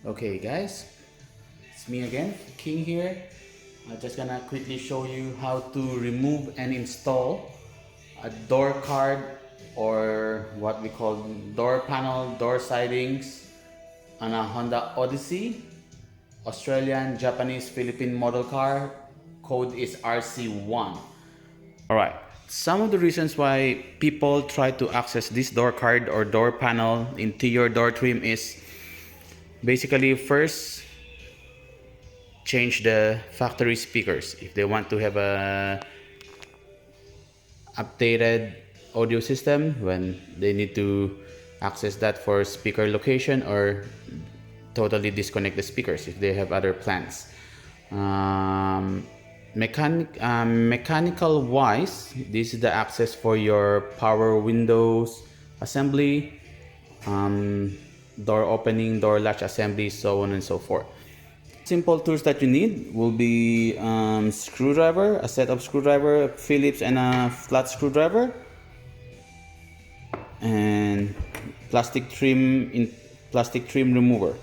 Okay guys, it's me again, King here. I'm just gonna quickly show you how to remove and install a door card, or what we call door panel, door sidings on a Honda Odyssey, Australian, Japanese, Philippine model car. Code is RC1. Alright, some of the reasons why people try to access this door card or door panel into your door trim is basically, first, change the factory speakers if they want to have a updated audio system. When they need to access that for speaker location, or totally disconnect the speakers if they have other plans. Mechanical wise, this is the access for your power windows assembly, door opening, door latch assembly, so on and so forth. Simple tools that you need will be screwdriver, a set of screwdriver, Phillips, and a flat screwdriver, and plastic trim remover.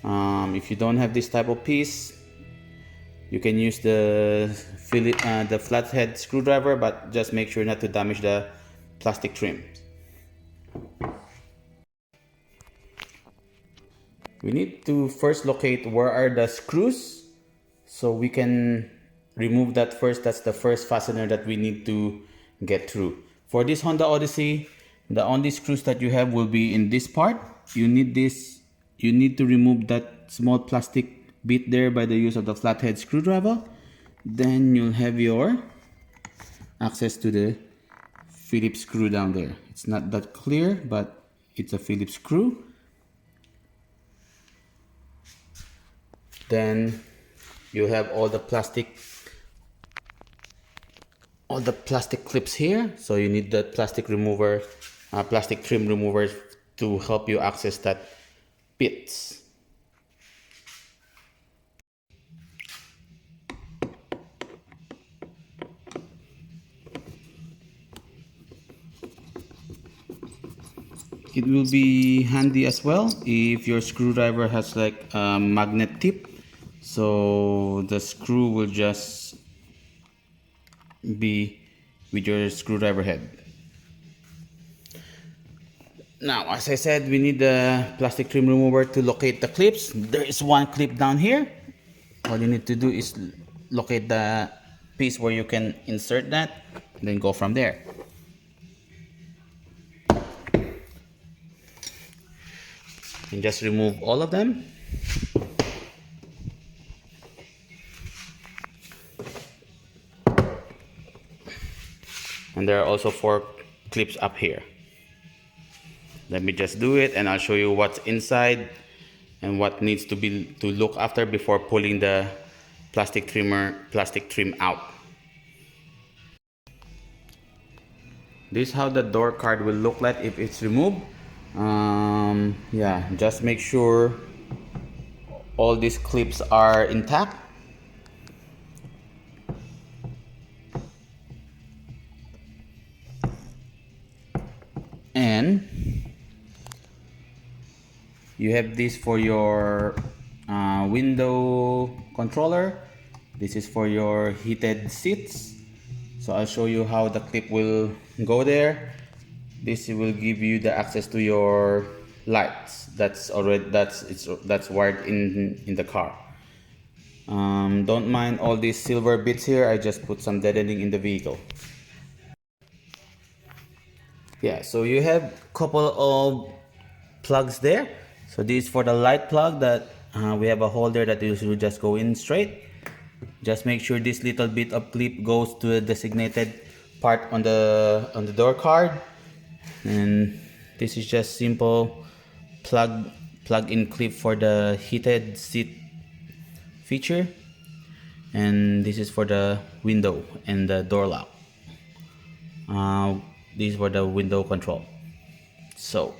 If you don't have this type of piece, you can use the flathead screwdriver, but just make sure not to damage the plastic trim. We need to first locate where are the screws, so we can remove that first. That's the first fastener that we need to get through. For this Honda Odyssey, the only screws that you have will be in this part. You need to remove that small plastic bit there by the use of the flathead screwdriver. Then you'll have your access to the Phillips screw down there. It's not that clear, but it's a Phillips screw. Then you have all the plastic clips here, so you need the plastic trim remover to help you access that bits. It will be handy as well if your screwdriver has like a magnet tip, so the screw will just be with your screwdriver head. Now, as I said, we need the plastic trim remover to locate the clips. There is one clip down here. All you need to do is locate the piece where you can insert that, then go from there. And just remove all of them. And there are also 4 clips up here. Let me just do it, and I'll show you what's inside and what needs to look after before pulling the plastic trim out. This is how the door card will look like if it's removed. Yeah, just make sure all these clips are intact. And you have this for your window controller. This is for your heated seats. So I'll show you how the clip will go there. This will give you the access to your lights. That's wired in the car. Don't mind all these silver bits here. I just put some deadening in the vehicle. Yeah, so you have a couple of plugs there. So this is for the light plug that we have a hole there that will just go in straight. Just make sure this little bit of clip goes to the designated part on the door card. And this is just simple plug-in clip for the heated seat feature. And this is for the window and the door lock. These were the window control. So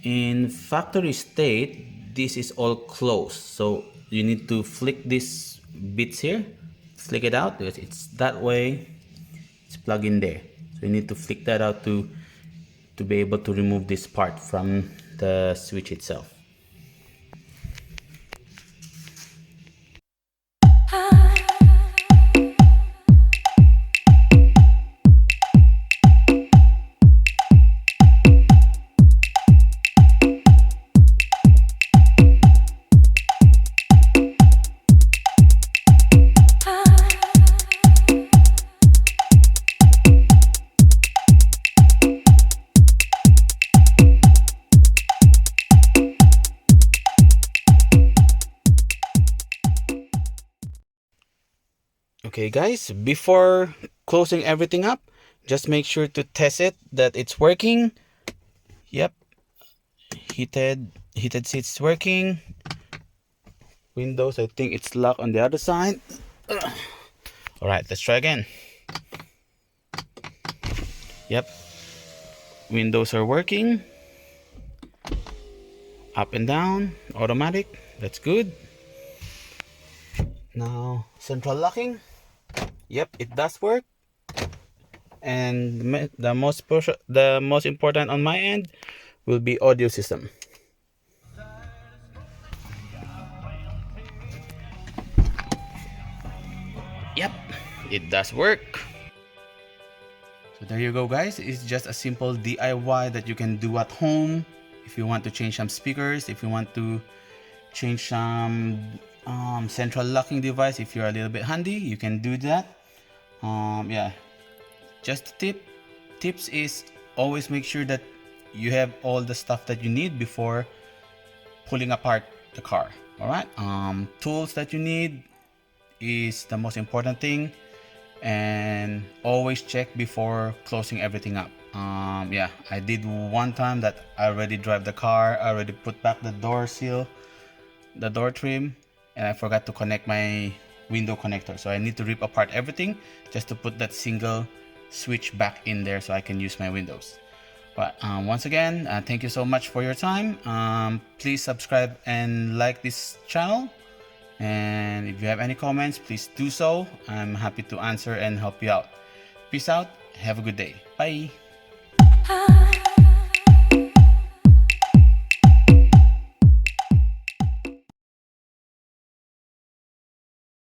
in factory state, this is all closed, so you need to flick these bits here, flick it out, because it's that way, it's plugged in there. So you need to flick that out to to be able to remove this part from the switch itself. Okay guys, before closing everything up, just make sure to test it that it's working. Yep, heated seats working. Windows, I think it's locked on the other side. All right, let's try again. Yep, windows are working. Up and down, automatic. That's good. Now central locking. Yep, it does work. And the most important on my end will be audio system. Yep, it does work. So there you go guys, it's just a simple DIY that you can do at home. If you want to change some speakers, if you want to change some central locking device, if you're a little bit handy, you can do that. Yeah, just tips is always make sure that you have all the stuff that you need before pulling apart the car. All right, tools that you need is the most important thing, and always check before closing everything up. Yeah, I did one time that I already drive the car, I already put back the door seal, the door trim, and I forgot to connect my window connector, so I need to rip apart everything just to put that single switch back in there so I can use my windows. But once again, thank you so much for your time. Please subscribe and like this channel, and if you have any comments, please do so. I'm happy to answer and help you out. Peace out, have a good day, bye.